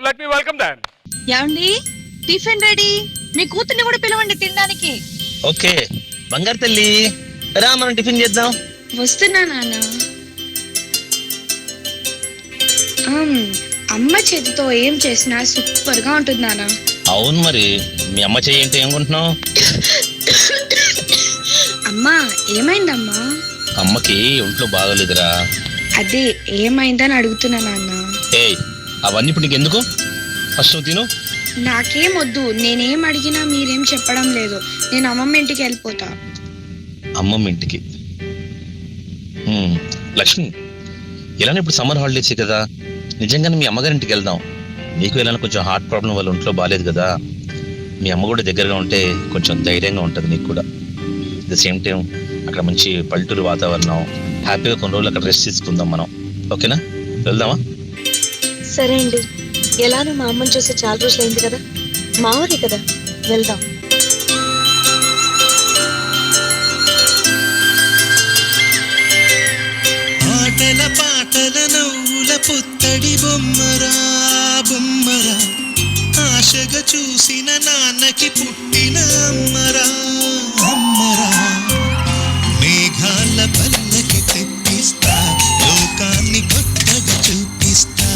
Let me welcome them. ఏమండి, tiffin ready. మీ కూతుర్ని కూడా పిలవండి తినడానికి. ఓకే బంగారు తల్లి, రా మనం టిఫిన్ చేద్దాం. వస్తున్నా నాన్న. అమ్మ చేతితో ఏం చేసినా సూపర్ గా ఉంటుంది నాన్న. అవును మరి, మీ అమ్మ చెయ్యి అంటే ఏమనుకుంటున్నావు? అమ్మా ఏమైందమ్మా? అమ్మకి ఒంట్లో బాగోలేదురా. అదే ఏమైందని అడుగుతున్నా నాన్న. ఏయ్ అవన్నీ ఇప్పుడు నీకు ఎందుకు? ఫస్ట్ నువ్వు తిను. నాకేం వద్దు, నేనేం అడిగినా మీరేం చెప్పడం లేదు. నేను అమ్మమ్మ ఇంటికి వెళ్ళిపోతా. అమ్మమ్మ ఇంటికి? లక్ష్మి, ఇలానే ఇప్పుడు సమ్మర్ హాలిడేస్ కదా, నిజంగానే మీ అమ్మగారింటికి వెళ్దాం. నీకు ఇలా కొంచెం హార్ట్ ప్రాబ్లం వల్ల ఒంట్లో బాగాలేదు కదా, మీ అమ్మ కూడా దగ్గరగా ఉంటే కొంచెం ధైర్యంగా ఉంటుంది నీకు కూడా. అట్ ద సేమ్ టైం అక్కడ మంచి పల్లెటూరు వాతావరణం, హ్యాపీగా కొన్ని రోజులు అక్కడ రెస్ట్ తీసుకుందాం మనం. ఓకేనా, వెళ్దామా? సరే అండి, ఎలానో మా అమ్మని చూసి చాలా రోజులు అయింది కదా, మా ఊరే కదా, వెళ్దాం. ఆటల పాటల నవ్వుల పుత్తడి బొమ్మరా బొమ్మరా, ఆశగా చూసిన నాన్నకి పుట్టిన అమ్మరా అమ్మరా. మేఘాల పల్లకి తెప్పిస్తా, లోకాన్ని కొత్తగా చూపిస్తా,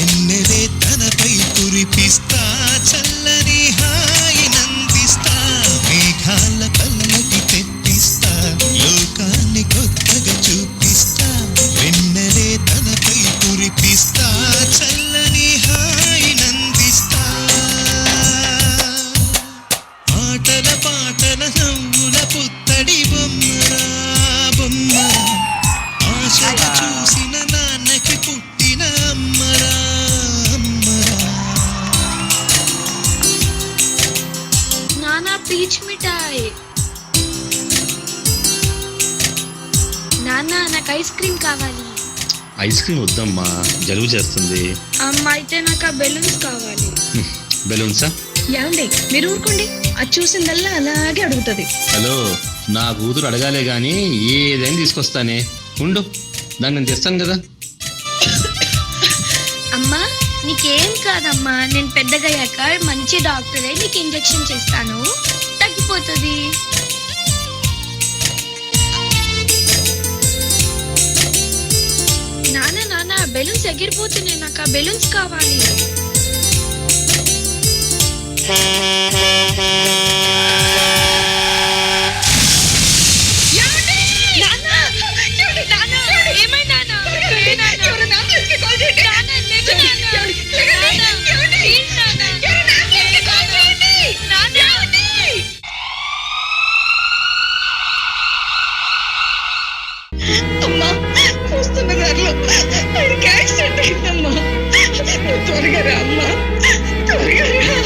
ఎన్నెలే తనపై కురిపిస్తా, చల్లని హాయి నందిస్తా. మేఘాల పల్లకి తెప్పిస్తా, లోకాన్ని కొత్తగా చూపిస్తా, వెన్నెలే తనపై కురిపిస్తా, చల్లని హాయి నందిస్తా. ఆటల పాటల నవ్వుల పుత్తడి బొమ్మరా బొమ్మరా, ఆశగా చూసిన నాన్నకి పుట్టిన అమ్మరా అమ్మరా. నానా పీచ్ మిఠాయి. నాన్న నాకు ఐస్ క్రీమ్ కావాలి. ఐస్ క్రీమ్ వద్దమ్మా, జలుబు చేస్తుంది. అమ్మ అయితే నాకు ఆ బెలూన్స్ కావాలి. బెలూన్సా? ఏమండి మీరు ఊరుకోండి, అది చూసిందల్లా అలాగే అడుగుతుంది. హలో, నా కూతురు అడగాలే గాని ఏదైనా తీసుకొస్తానే, ఉండు, దాన్ని నేను తెస్తాను కదా. అమ్మా నీకేం కాదమ్మా, నేను పెద్దగయ్యాక మంచి డాక్టరే నీకు ఇంజెక్షన్ చేస్తాను, తగ్గిపోతుంది. నాన్న నాన్న బెలూన్స్ ఎగిరిపోతున్నాయి, నాకు ఆ బెలూన్స్ కావాలి. అమ్మా వస్తున్న దారిలో ఆయనకి యాక్సిడెంట్ అయిందమ్మా, త్వరగా రా అమ్మా, త్వరగా రా.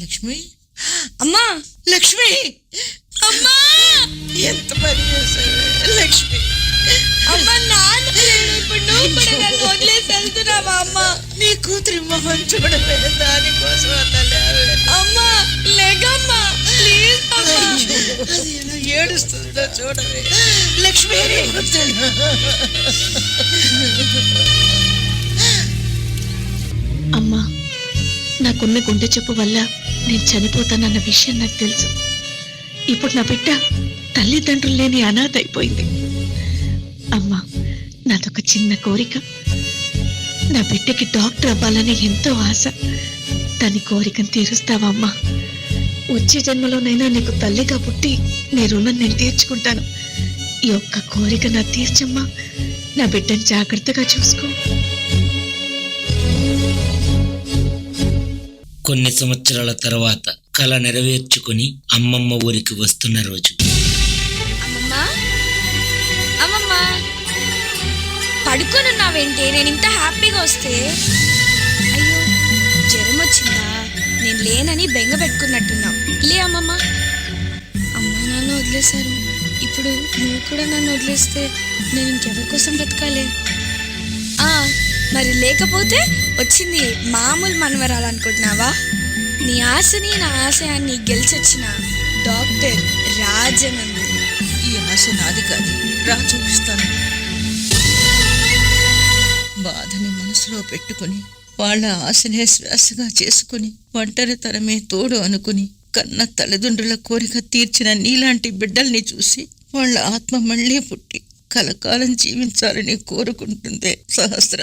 లక్ష్మి, అమ్మా లక్ష్మి, అమ్మా ఎంత పని చేశావే లక్ష్మి. అమ్మా నాన్న లేడు. ఇప్పుడు నువ్వు కూడా నన్ను వదిలేసి వెళ్తున్నావా అమ్మా? నీ కూతురి మొహం చూడవే, దానికోసం అన్నలేవే. అమ్మా లేకమ్మా ప్లీజ్ అమ్మా. అది ఎలా ఏడుస్తుందో చూడవే లక్ష్మి. అమ్మా, నాకున్న గుండె చెప్పు వల్ల నేను చనిపోతానన్న విషయం నాకు తెలుసు. ఇప్పుడు నా బిడ్డ తల్లిదండ్రులు లేని అనాథ అయిపోయింది. అమ్మా, నాదొక చిన్న కోరిక. నా బిడ్డకి డాక్టర్ అవ్వాలని ఎంతో ఆశ. దాని కోరికను తీరుస్తావా అమ్మా? వచ్చే జన్మలోనైనా నీకు తల్లిగా పుట్టి నీ రుణం నేను తీర్చుకుంటాను. ఈ ఒక్క కోరిక నా తీర్చమ్మా. నా బిడ్డను జాగ్రత్తగా చూసుకో. కొన్ని సంవత్సరాల తర్వాత కల నెరవేర్చుకుని అమ్మమ్మ ఊరికి వస్తున్న రోజు. అమ్మమ్మా అమ్మమ్మా పడుకోనున్నావేంటి? నేను ఇంత హ్యాపీగా వస్తే. అయ్యో జ్వరం వచ్చిందా? నేను లేనని బెంగ పెట్టుకున్నట్టున్నావు. లే అమ్మమ్మ. అమ్మ నాన్న వదిలేశారు, ఇప్పుడు నువ్వు కూడా నన్ను వదిలేస్తే నేను ఇంకెవరి కోసం బ్రతకాలి? మరి లేకపోతే వచ్చింది మామూలు మనవరాలనుకుంటున్నావా? నీ ఆశని నా ఆశయాన్ని గెలిచొచ్చిన డాక్టర్ రాజనందిని. ఈ ఆశ నాది కాదు, రా చూపిస్తాను. బాధని మనసులో పెట్టుకుని వాళ్ళ ఆశనే శ్వాసగా చేసుకుని ఒంటరితనమే తోడు అనుకుని కన్న తల్లిదండ్రుల కోరిక తీర్చిన నీలాంటి బిడ్డల్ని చూసి వాళ్ళ ఆత్మ మళ్ళీ పుట్టి కలకాలం జీవించాలని కోరుకుంటుందే సహస్ర.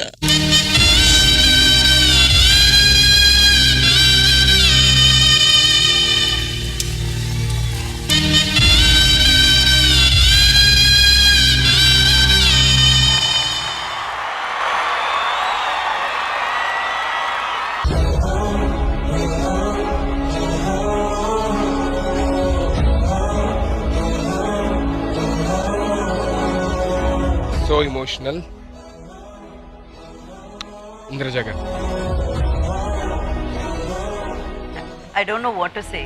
So emotional. Indraja garu. I don't know what to say.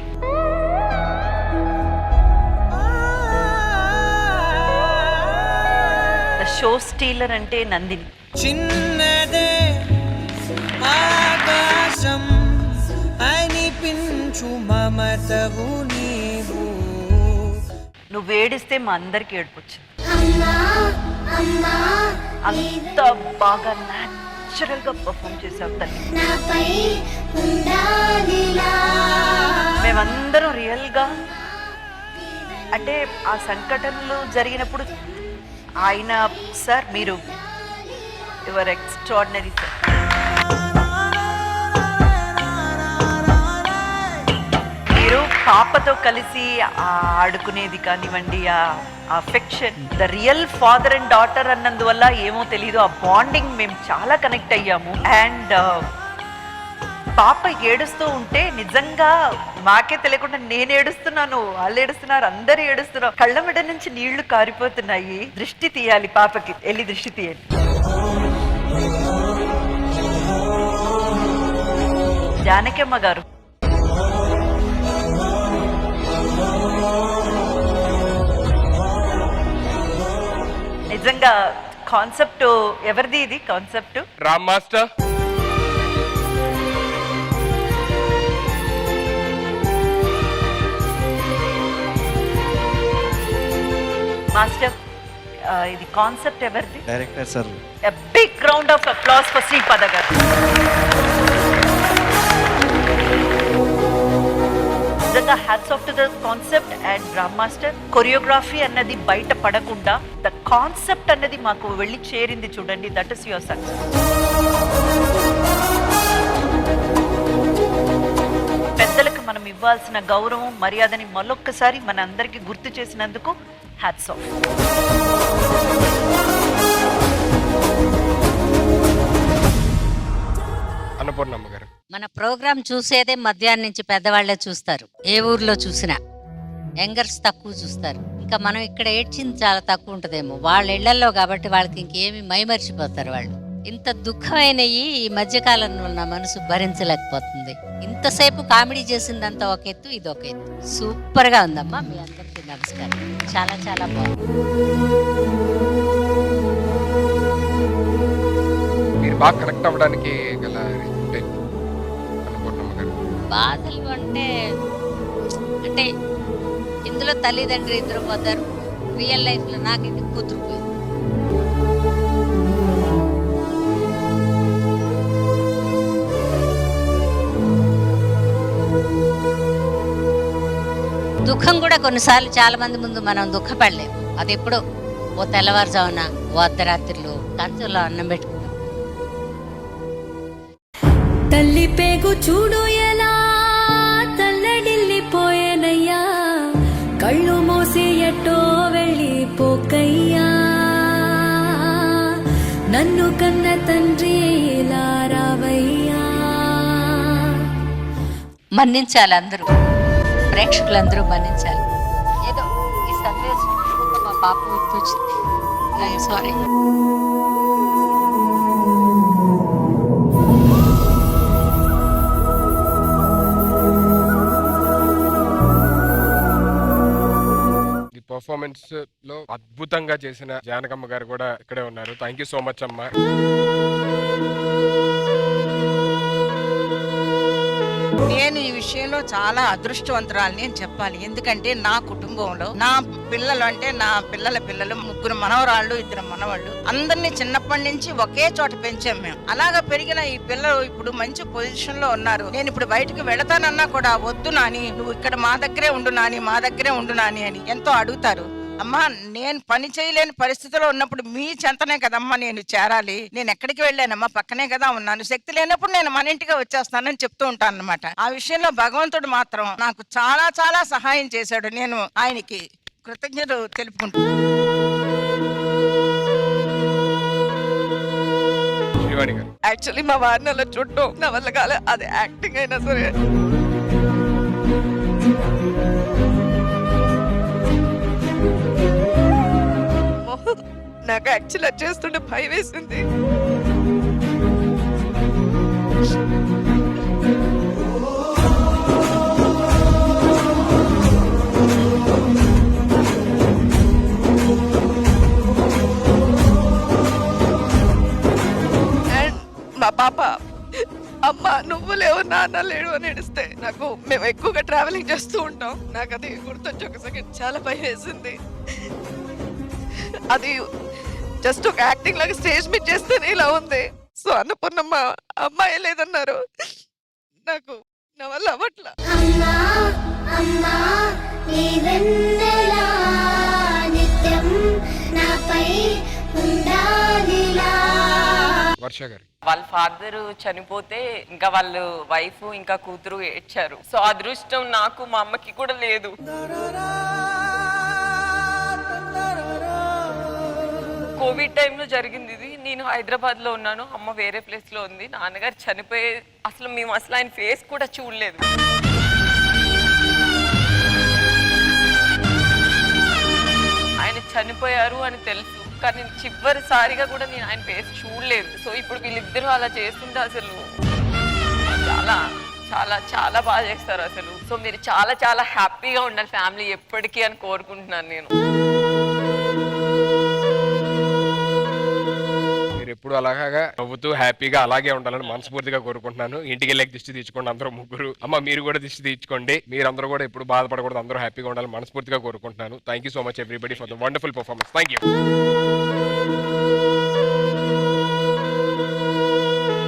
The show stealer ante Nandini. చిన్నదే ఆకాశం అనిపించు మమతవు నీవు. నువ్వు ఏడిస్తే మా అందరికి ఏడుపొచ్చు. అంత బాగా న్యాచురల్ గా పర్ఫామ్ చేసావు తల్లి. మేమందరం రియల్ గా అంటే ఆ సంఘటనలు జరిగినప్పుడు ఆయన సార్ మీరు యువర్ ఎక్స్ట్రాడినరీ సార్. మీరు పాపతో కలిసి ఆడుకునేది కానివ్వండి, ఆ affection, the real father and daughter అన్నందువల్ల ఏమో తెలీదు, ఆ బాండింగ్ మేము చాలా కనెక్ట్ అయ్యాము. అండ్ పాప ఏడుస్తూ ఉంటే నిజంగా మాకే తెలియకుండా నేను ఏడుస్తున్నాను, వాళ్ళు ఏడుస్తున్నారు, అందరూ ఏడుస్తున్నారు, కళ్ళ మెడ నుంచి నీళ్లు కారిపోతున్నాయి. దృష్టి తీయాలి పాపకి, వెళ్ళి దృష్టి తీయాలి. జానకమ్మ గారు నిజంగా కాన్సెప్ట్ ఎవరిది? ఇది కాన్సెప్ట్ రామ్ మాస్టర్. మాస్టర్ ఇది కాన్సెప్ట్ ఎవరిది? Director sir. A big round of applause for Sripada గారు. నిజంగా hats off to the concept and Ram master. Choreography అన్నది బయట పడకుండా ద కాన్సెప్ట్ అన్నది మాకు వెళ్ళి చేరింది చూడండి, దట్ ఇస్ యువర్ సక్సెస్. పెద్దలకు మనం ఇవ్వాల్సిన గౌరవం మర్యాదని మరొక్కసారి మన అందరికీ గుర్తు చేసినందుకు హ్యాట్స్ ఆఫ్. అన్నపూర్ణమ్మ గారు. మన ప్రోగ్రాం చూసేదే మధ్యాహ్నం నుంచి పెద్దవాళ్లే చూస్తారు. ఏ ఊర్లో చూసినా యంగర్స్ తక్కువ చూస్తారు. ఇంకా మనం ఇక్కడ ఏడ్చింది చాలా తక్కువ ఉంటుందేమో. వాళ్ళ ఇళ్లలో కాబట్టి వాళ్ళకి ఇంకేమి మైమర్చిపోతారు. వాళ్ళు ఇంత దుఃఖమైనవి ఈ మధ్యకాలంలో నా మనసు భరించలేకపోతుంది. ఇంతసేపు కామెడీ చేసిందంతా ఒక ఎత్తు, ఇది ఒక ఎత్తు. సూపర్ గా ఉందమ్మా. మీ అందరికీ నమస్కారం. చాలా చాలా బాగుంది. మీరు బాగా కనెక్ట్ అవ్వడానికి గల రీజన్ అన్నపూర్ణమ్మ గారు. బాధలు అంటే ఇందులో తల్లిదండ్రి ఇద్దరు పోతారు. రియల్ లైఫ్ లో నాకైతే కూతురు పోయింది. దుఃఖం కూడా కొన్నిసార్లు చాలా మంది ముందు మనం దుఃఖపడలేము. అది ఎప్పుడో ఓ తెల్లవారుజామున ఓ అర్ధరాత్రిలో కంచంలో అన్నం పెట్టుకుంటాం. తల్లి పేగు చూడు ఎలా తల్లడిల్లిపోయేనయ్యా, కళ్ళు మూసి ఎట్టో వెళ్ళిపోకయ్యా, నన్ను కన్న తండ్రి ఇలా రావయ్యా. మన్నించాలి అందరూ, ప్రేక్షకులందరూ మన్నించాలి. ఏదో ఈ సన్నివేశం మా పాప గుర్తొచ్చింది. I'm sorry. పర్ఫార్మెన్స్ లో అద్భుతంగా చేసిన జానకమ్మ గారు కూడా ఇక్కడే ఉన్నారు. థ్యాంక్ యూ సో మచ్ అమ్మా. నేను ఈ విషయంలో చాలా అదృష్టవంతురాలని అని చెప్పాలి. ఎందుకంటే నా కుటుంబంలో నా పిల్లలు అంటే నా పిల్లల పిల్లలు 3 మనవరాళ్ళు 2 మనవాళ్ళు అందరినీ చిన్నప్పటి నుంచి ఒకే చోట పెంచాం మేము. అలాగా పెరిగిన ఈ పిల్లలు ఇప్పుడు మంచి పొజిషన్ లో ఉన్నారు. నేను ఇప్పుడు బయటకు వెళతానన్నా కూడా వద్దు నాని, నువ్వు ఇక్కడ మా దగ్గరే ఉండు నాని, మా దగ్గరే ఉండు నాని అని ఎంతో అడుగుతారు. అమ్మా నేను పని చేయలేని పరిస్థితిలో ఉన్నప్పుడు మీ చెంతనే కదమ్మా నేను చేరాలి. నేను ఎక్కడికి వెళ్ళానమ్మా, పక్కనే కదా ఉన్నాను. శక్తి లేనప్పుడు నేను మన ఇంటికి వచ్చేస్తానని చెప్తూ ఉంటాను అనమాట. ఆ విషయంలో భగవంతుడు మాత్రం నాకు చాలా చాలా సహాయం చేశాడు. నేను ఆయనకి కృతజ్ఞతలు తెలుపుకుంటున్నాను. యాక్చువల్లీ మా వారిని అలా చూడటం నా వల్ల కాలే. అది యాక్టింగ్ అయినా సరే. నాకు యాక్చువల్ చేస్తుంటే భయం వేసింది. అండ్ మా పాప అమ్మ నువ్వు లేవు నాన్న లేడు అని ఏడిస్తే నాకు, మేము ఎక్కువగా ట్రావెలింగ్ చేస్తూ ఉంటాం, నాకు అది గుర్తొచ్చి ఒక సెకండ్ చాలా భయం వేసింది. అది జస్ట్ ఒక యాక్టింగ్ లాగా స్టేజ్ మీద చేస్తేనే ఇలా ఉంది. సో అన్నపూర్ణమ్మ అమ్మాయి లేదన్నారు, నాకు నా వల్ల అవ్వట్లా. వర్ష గారు వాళ్ళ ఫాదర్ చనిపోతే ఇంకా వాళ్ళు వైఫ్ ఇంకా కూతురు ఏడ్చారు. సో అదృష్టం నాకు మా అమ్మకి కూడా లేదు. కోవిడ్ టైంలో జరిగింది ఇది. నేను హైదరాబాద్ లో ఉన్నాను, అమ్మ వేరే ప్లేస్ లో ఉంది. నాన్నగారు చనిపోయే అసలు మేము అసలు ఆయన ఫేస్ కూడా చూడలేదు. ఆయన చనిపోయారు అని తెలుసు, కానీ చివరిసారిగా కూడా నేను ఆయన ఫేస్ చూడలేదు. సో ఇప్పుడు వీళ్ళిద్దరూ అలా చేస్తుంటే అసలు చాలా చాలా చాలా బాగా చేస్తారు అసలు. సో మీరు చాలా చాలా హ్యాపీగా ఉండాలి ఫ్యామిలీ ఎప్పటికీ అని కోరుకుంటున్నాను నేను. మీరు ఎప్పుడు అలాగా నవ్వుతూ హ్యాపీగా అలాగే ఉండాలని మనస్ఫూర్తిగా కోరుకుంటున్నాను. ఇంటికి వెళ్ళి దిష్టి తీర్చుకోండి అందరూ ముగ్గురు. అమ్మ మీరు కూడా దిష్టి తీర్చుకోండి. మీరందరూ కూడా ఎప్పుడు బాధపడకూడదు, అందరూ హ్యాపీగా ఉండాలని మనస్ఫూర్తిగా కోరుకుంటున్నాను. Thank you so much everybody for the wonderful performance. Thank you.